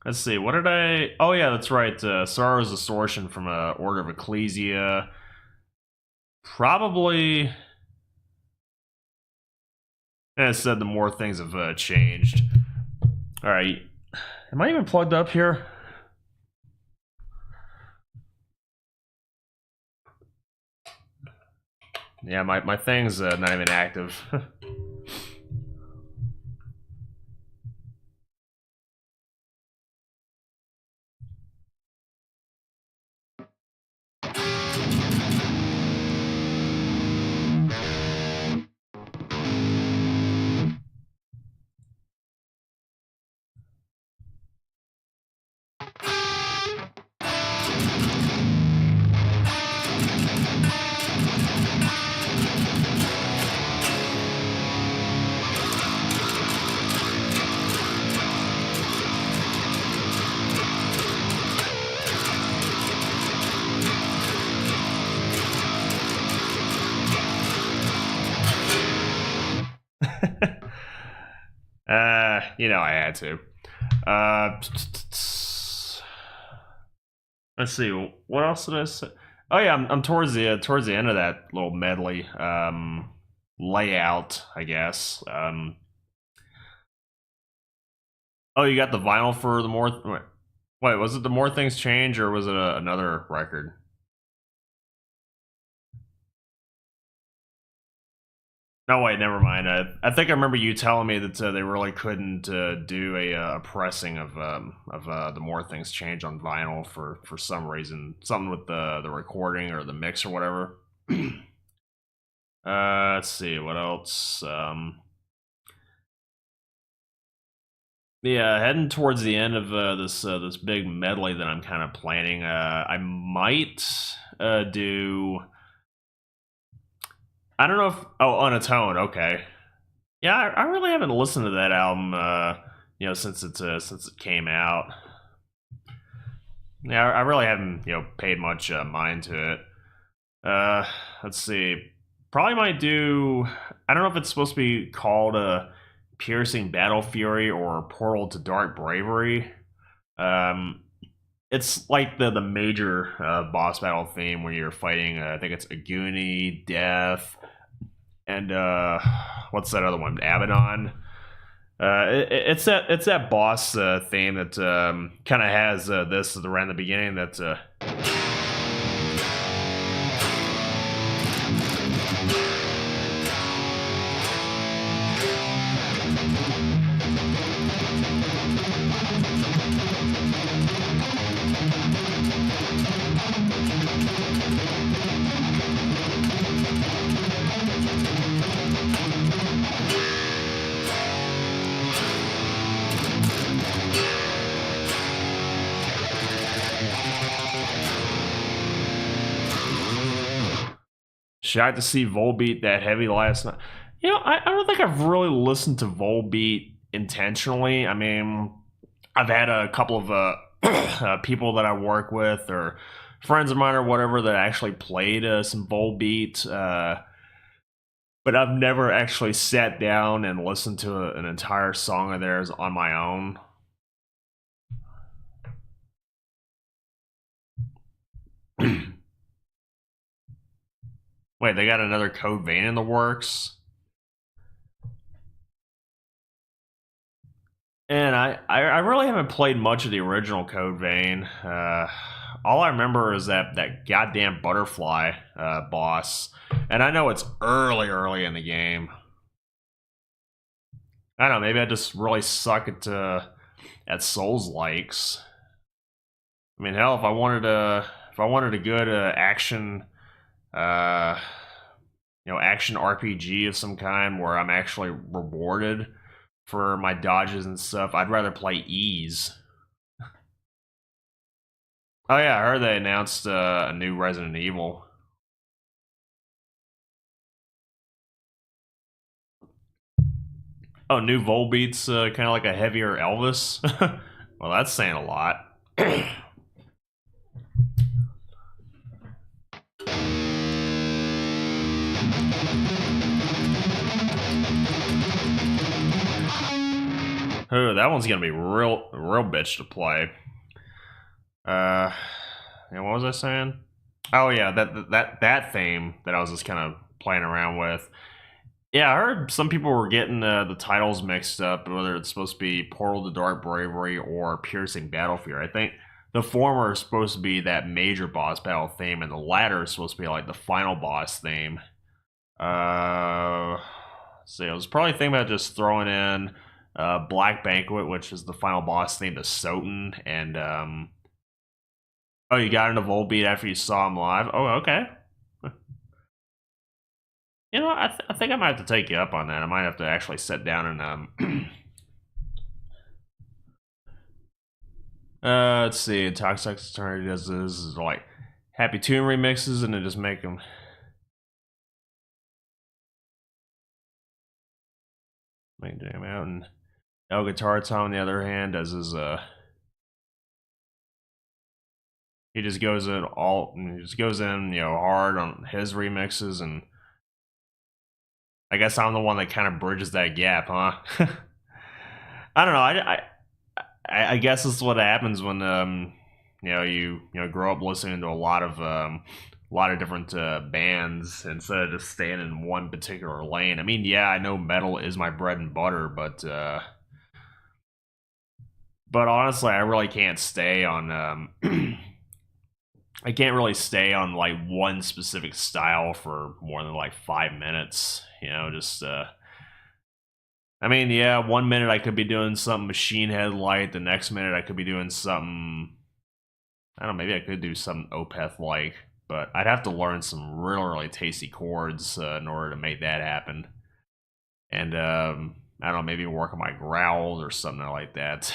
Let's see. What did I? Oh yeah, that's right. Sorrow's Distortion from Order of Ecclesia. Probably. As I said, the more things have changed. All right. Am I even plugged up here? Yeah, my thing's not even active. I had to. Let's see. What else did I say? Oh yeah, I'm towards the end of that little medley layout, I guess. Oh, you got the vinyl for the more. Wait, was it the More Things Change or was it another record? No, wait, never mind. I think I remember you telling me that they really couldn't do a pressing of the More Things Change on vinyl for some reason, something with the recording or the mix or whatever. Let's see what else. Yeah, heading towards the end of this big medley that I'm kind of planning. I might do. I don't know if Unatone. Okay, yeah, I really haven't listened to that album. Since it came out. Yeah, I really haven't paid much mind to it. Let's see. Probably might do. I don't know if it's supposed to be called a Piercing Battle Fury or Portal to Dark Bravery. It's like the major boss battle theme where you're fighting. I think it's Aguni, Death, and what's that other one? Abaddon. It's that boss theme that kind of has this around the beginning. That shocked to see Volbeat that heavy last night. I don't think I've really listened to Volbeat intentionally. I mean, I've had a couple of people that I work with or friends of mine or whatever that actually played some Volbeat, but I've never actually sat down and listened to an entire song of theirs on my own. Wait, they got another Code Vein in the works? And I really haven't played much of the original Code Vein. All I remember is that goddamn butterfly boss, and I know it's early in the game. I don't know. Maybe I just really suck at Souls likes. I mean, hell, if I wanted a good uh, action RPG of some kind where I'm actually rewarded for my dodges and stuff, I'd rather play Ease. Oh yeah, I heard they announced a new Resident Evil. Oh, new Volbeat's kind of like a heavier Elvis. Well, that's saying a lot. Oh, that one's gonna be real bitch to play. And what was I saying? Oh yeah, that theme that I was just kind of playing around with. Yeah, I heard some people were getting the titles mixed up, whether it's supposed to be Portal to Dark Bravery or Piercing Battlefield. I think the former is supposed to be that major boss battle theme, and the latter is supposed to be like the final boss theme. So I was probably thinking about just throwing in Black Banquet, which is the final boss theme to Soten, and oh, you got into Volbeat after you saw him live? Oh, okay. I think I might have to take you up on that. I might have to actually sit down and let's see. Toxic Eternity does this is like Happy Tune remixes, and then just make them. Make Jam out, and El Guitar Tom on the other hand does his he just goes in hard on his remixes, and I guess I'm the one that kind of bridges that gap, huh? I don't know. I guess this is what happens when you grow up listening to a lot of different bands instead of just staying in one particular lane. I mean, yeah, I know metal is my bread and butter, but honestly, I really can't stay on. I can't really stay on like one specific style for more than like 5 minutes. I mean, yeah, 1 minute I could be doing something Machine Head light. The next minute I could be doing something. I don't know. Maybe I could do something Opeth like, but I'd have to learn some really tasty chords in order to make that happen. And I don't know, maybe work on my growls or something like that.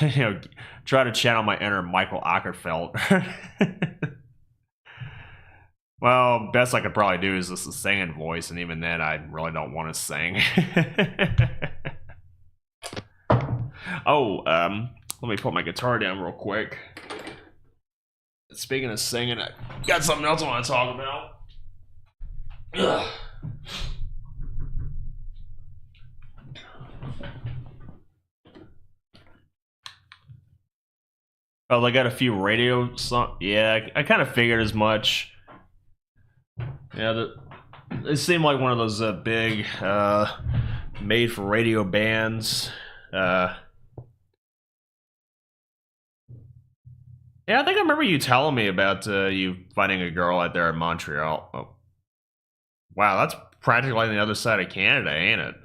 Try to channel my inner Michael Ockerfeld. Well, best I could probably do is just a singing voice, and even then, I really don't want to sing. Oh, let me put my guitar down real quick. Speaking of singing, I got something else I want to talk about. Ugh. Oh, they got a few radio songs. Yeah, I kind of figured as much. Yeah, it seemed like one of those big made-for-radio bands. Uh, yeah, I think I remember you telling me about you finding a girl out there in Montreal. Oh, wow, that's practically on the other side of Canada, ain't it?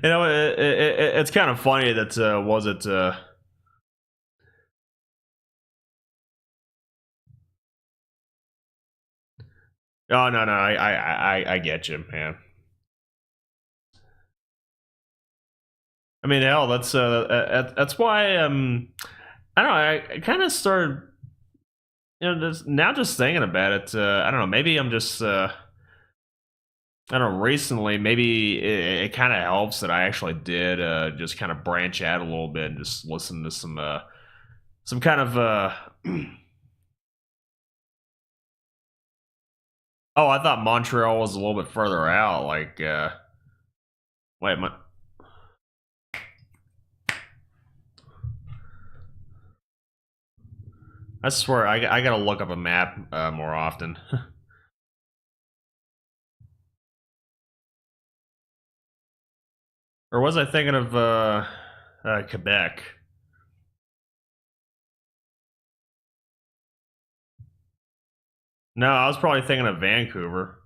It's kind of funny that was it. Oh no, no, I get you, man. I mean, hell, that's why I don't know. I kind of started, just now just thinking about it. I don't know. Maybe I'm just I don't know. Recently, maybe it kind of helps that I actually did just kind of branch out a little bit and just listen to some kind of oh, I thought Montreal was a little bit further out. Like, wait, I swear I gotta look up a map more often. Or was I thinking of Quebec? No, I was probably thinking of Vancouver.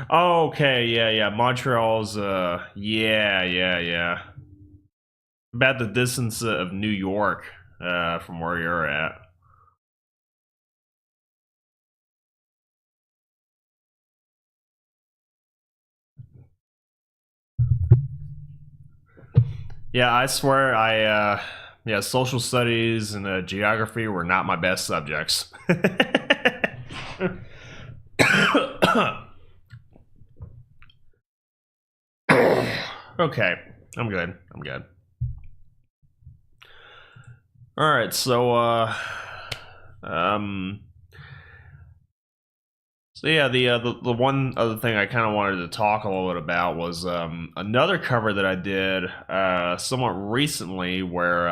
Oh, okay, yeah, yeah. Montreal's yeah. About the distance of New York from where you're at. Yeah, I swear yeah, social studies and geography were not my best subjects. Okay, I'm good. I'm good. All right, so um so yeah, the one other thing I kind of wanted to talk a little bit about was another cover that I did somewhat recently where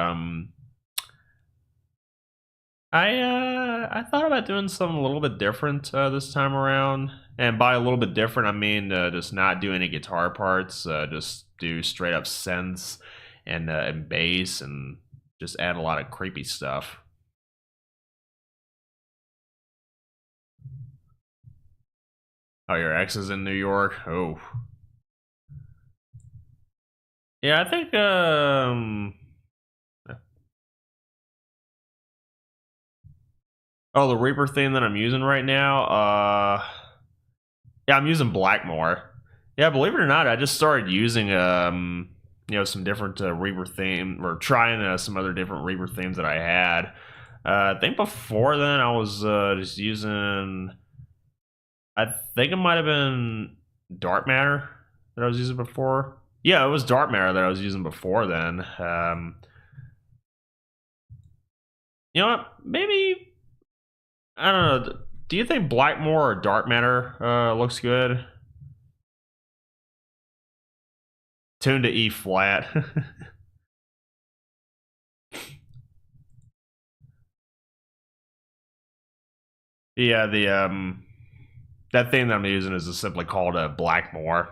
I thought about doing something a little bit different this time around, and by a little bit different, I mean just not do any guitar parts, just do straight up synths and bass, and just add a lot of creepy stuff. Oh, your ex is in New York. Oh, yeah, I think oh, the Reaper theme that I'm using right now. Yeah, I'm using Blackmore. Yeah, believe it or not, I just started using some different Reaper theme, or trying some other different Reaper themes that I had. I think before then I was just using. I think it might have been Dark Matter that I was using before. Yeah, it was Dark Matter that I was using before then. You know what? Maybe I don't know. Do you think Blackmore or Dark Matter looks good? Tuned to E flat. Yeah, the that thing that I'm using is just simply called a Blackmore.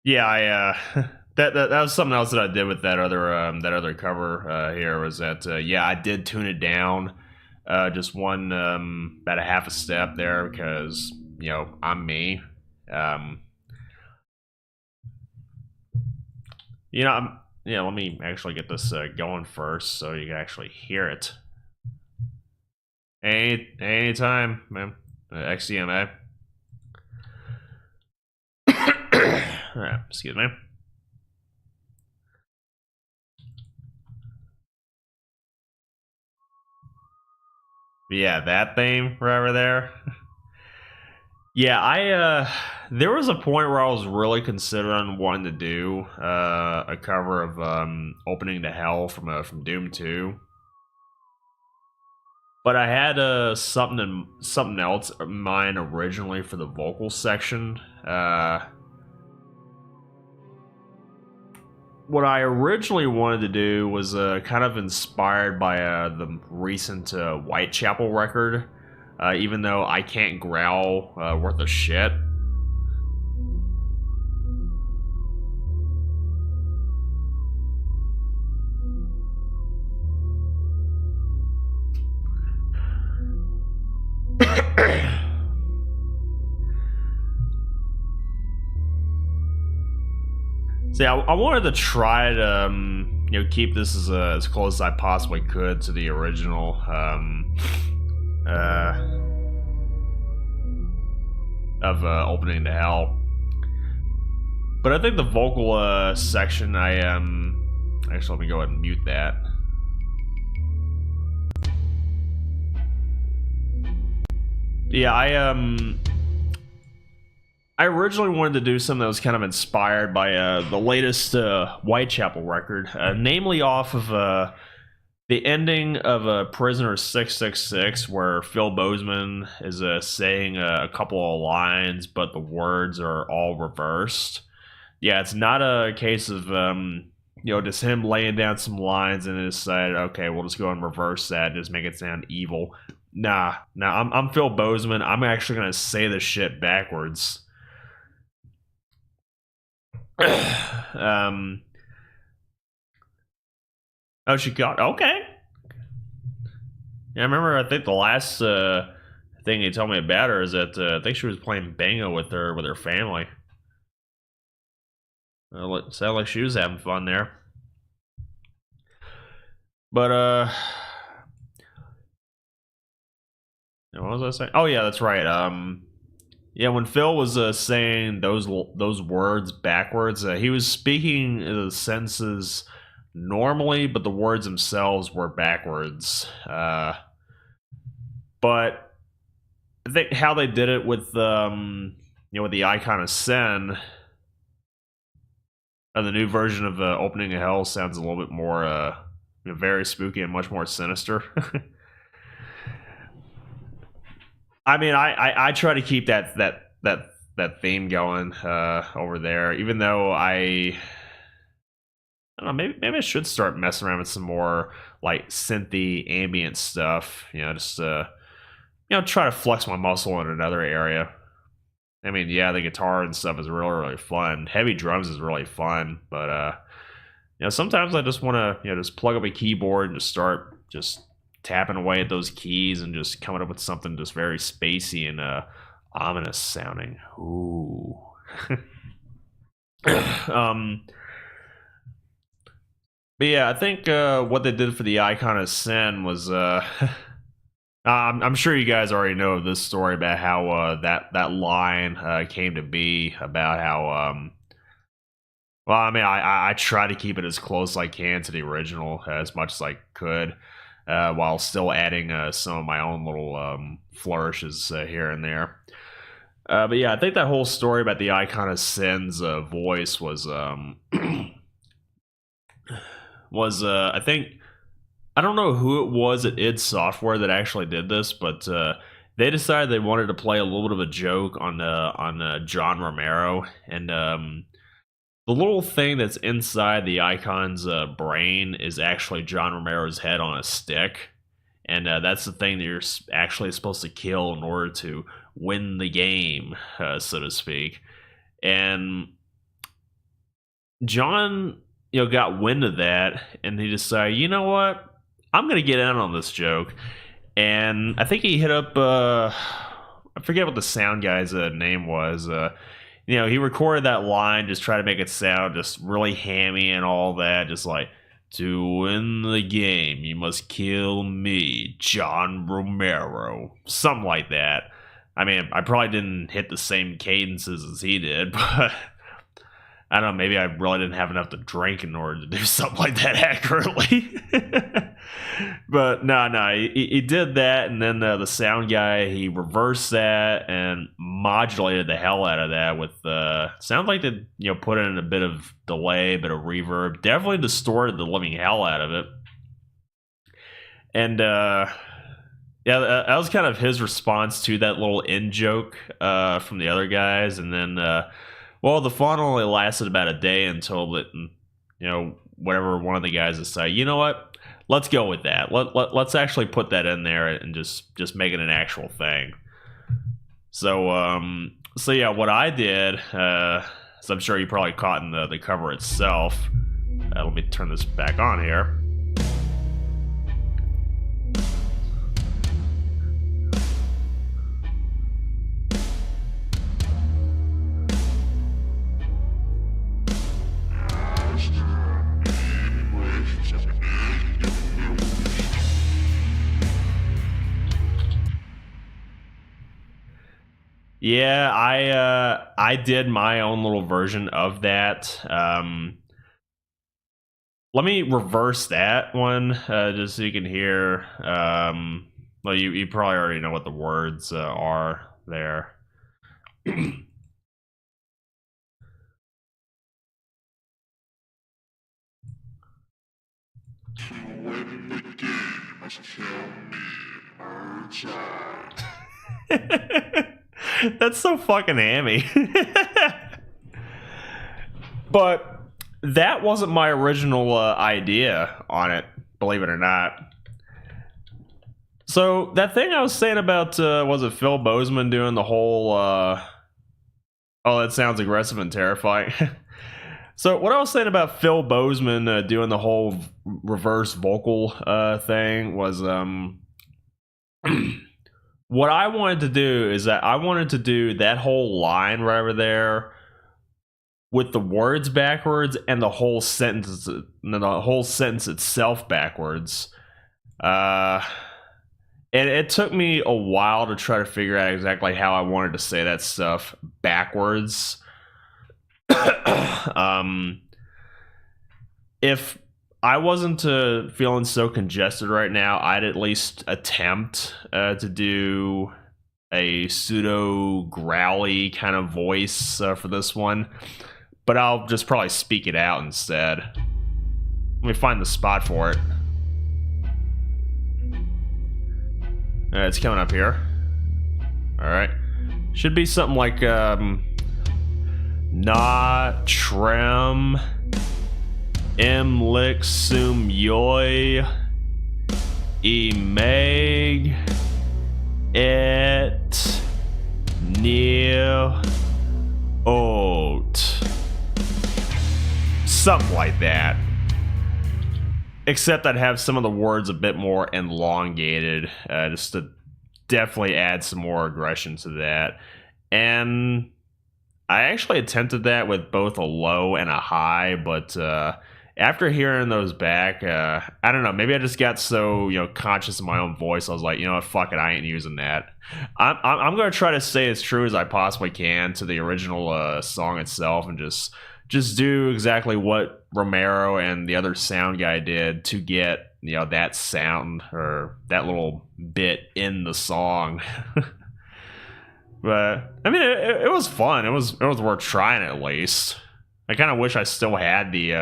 Yeah, I that was something else that I did with that other cover here was that yeah, I did tune it down just one about a half a step there because I'm me. Um, I'm let me actually get this going first so you can actually hear it. Anytime, man. XCMA. All right, excuse me. But yeah, that theme right over there. Yeah, I there was a point where I was really considering wanting to do a cover of "Opening to Hell" from Doom 2, but I had something else in mind originally for the vocal section. what I originally wanted to do was kind of inspired by the recent Whitechapel record, even though I can't growl worth a shit. See, I wanted to try to, keep this as close as I possibly could to the original. Of Opening to Hell. But I think the vocal section, actually, let me go ahead and mute that. Yeah, I originally wanted to do something that was kind of inspired by the latest Whitechapel record, namely off of the ending of Prisoner 666, where Phil Bozeman is saying a couple of lines, but the words are all reversed. Yeah, it's not a case of just him laying down some lines and decided, okay, we'll just go and reverse that and just make it sound evil. Nah, I'm Phil Bozeman. I'm actually gonna say this shit backwards. Oh, she got okay. Yeah, I remember. I think the last thing he told me about her is that I think she was playing bingo with her family. It sounded like she was having fun there. But what was I saying? Oh yeah, that's right. Yeah, when Phil was saying those words backwards, he was speaking the sentences normally, but the words themselves were backwards. But I think how they did it with with the Icon of Sin, the new version of Opening of Hell sounds a little bit more very spooky and much more sinister. I mean, I try to keep that theme going over there, even though I don't know, maybe I should start messing around with some more like synthy ambient stuff. Just try to flex my muscle in another area. I mean, yeah, the guitar and stuff is really fun. Heavy drums is really fun, but sometimes I just want to just plug up a keyboard and just start tapping away at those keys and just coming up with something just very spacey and ominous sounding. Ooh. But yeah, I think what they did for the Icon of Sin was I'm sure you guys already know this story about how that line came to be, about how well, I mean, I try to keep it as close as I can to the original as much as I could, while still adding some of my own little flourishes here and there. But yeah, I think that whole story about the Icon of Sin's voice was I think, I don't know who it was at id Software that actually did this, but they decided they wanted to play a little bit of a joke on John Romero, and the little thing that's inside the Icon's brain is actually John Romero's head on a stick. And that's the thing that you're actually supposed to kill in order to win the game, so to speak. And John, got wind of that, and he decided, you know what? I'm going to get in on this joke. And I think he hit up, I forget what the sound guy's name was. He recorded that line, just try to make it sound just really hammy and all that, just like, to win the game, you must kill me, John Romero. Something like that. I mean, I probably didn't hit the same cadences as he did, but I don't know, maybe I really didn't have enough to drink in order to do something like that accurately. But no, he did that, and then the sound guy, he reversed that and modulated the hell out of that with sounds like they put in a bit of delay, a bit of reverb, definitely distorted the living hell out of it. And yeah, that was kind of his response to that little in joke from the other guys. And then well, the fun only lasted about a day until it whatever one of the guys decide, you know what, let's go with that. Let's actually put that in there and just make it an actual thing. So yeah, what I did, so I'm sure you probably caught in the cover itself. Let me turn this back on here. Yeah, I did my own little version of that. Let me reverse that one just so you can hear. Well, you probably already know what the words are there. To win the game, must kill me, That's so fucking hammy. But that wasn't my original idea on it, believe it or not. So that thing I was saying about, was it Phil Bozeman doing the whole, oh, that sounds aggressive and terrifying. So what I was saying about Phil Bozeman doing the whole reverse vocal thing was, what I wanted to do is that I wanted to do that whole line right over there with the words backwards and the whole sentence itself backwards. And it took me a while to try to figure out exactly how I wanted to say that stuff backwards. If I wasn't feeling so congested right now, I'd at least attempt to do a pseudo growly kind of voice for this one, but I'll just probably speak it out instead. Let me find the spot for it. It's coming up here. Alright. Should be something like, not trem imlik sum yoy meg et near ot. Something like that. Except I'd have some of the words a bit more elongated, just to definitely add some more aggression to that. And I actually attempted that with both a low and a high, but after hearing those back, I don't know, maybe I just got so, conscious of my own voice, I was like, you know what, fuck it, I ain't using that. I'm going to try to stay as true as I possibly can to the original song itself and just do exactly what Romero and the other sound guy did to get, that sound or that little bit in the song. But I mean, it was fun. It was worth trying at least. I kind of wish I still had the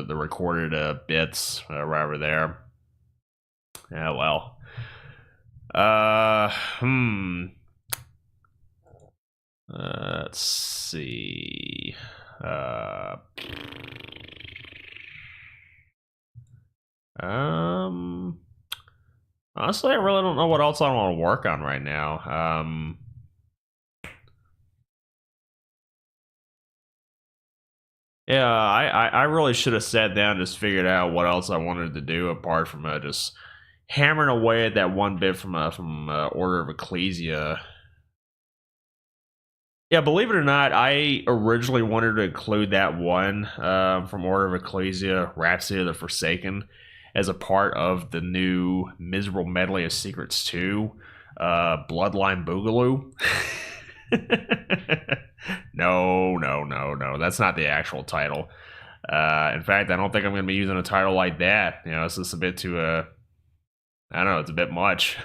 recorded bits right over there. Yeah, well. Let's see. Honestly, I really don't know what else I want to work on right now. Yeah, I really should have sat down and just figured out what else I wanted to do apart from just hammering away at that one bit from Order of Ecclesia. Yeah, believe it or not, I originally wanted to include that one from Order of Ecclesia, Rhapsody of the Forsaken, as a part of the new Miserable Medley of Secrets 2, Bloodline Boogaloo. No, that's not the actual title. In fact, I don't think I'm going to be using a title like that. It's just a bit too, I don't know, it's a bit much.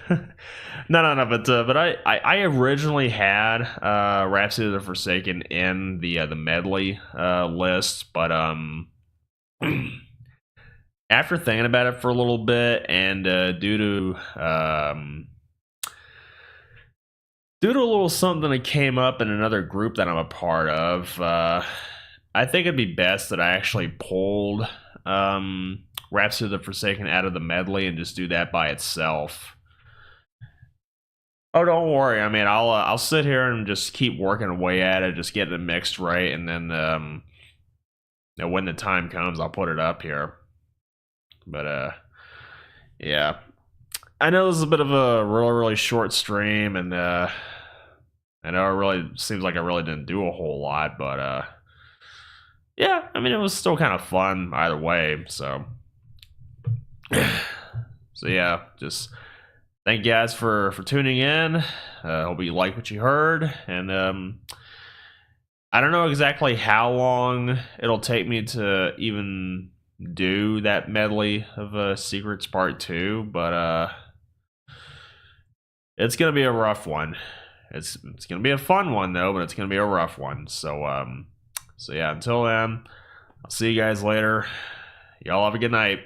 No, but I originally had Rhapsody of the Forsaken in the medley list, but after thinking about it for a little bit and due to a little something that came up in another group that I'm a part of, I think it'd be best that I actually pulled Rhapsody of the Forsaken out of the medley and just do that by itself. Oh, don't worry. I mean, I'll sit here and just keep working away at it, just getting it mixed right, and then when the time comes, I'll put it up here. But yeah, I know this is a bit of a really short stream, and I know it really seems like I really didn't do a whole lot, but yeah, I mean, it was still kind of fun either way. So so yeah, just thank you guys for tuning in. Hope you like what you heard, and I don't know exactly how long it'll take me to even do that medley of Secrets Part 2, but it's gonna be a rough one. It's gonna be a fun one though, but it's gonna be a rough one. So yeah, until then, I'll see you guys later. Y'all have a good night.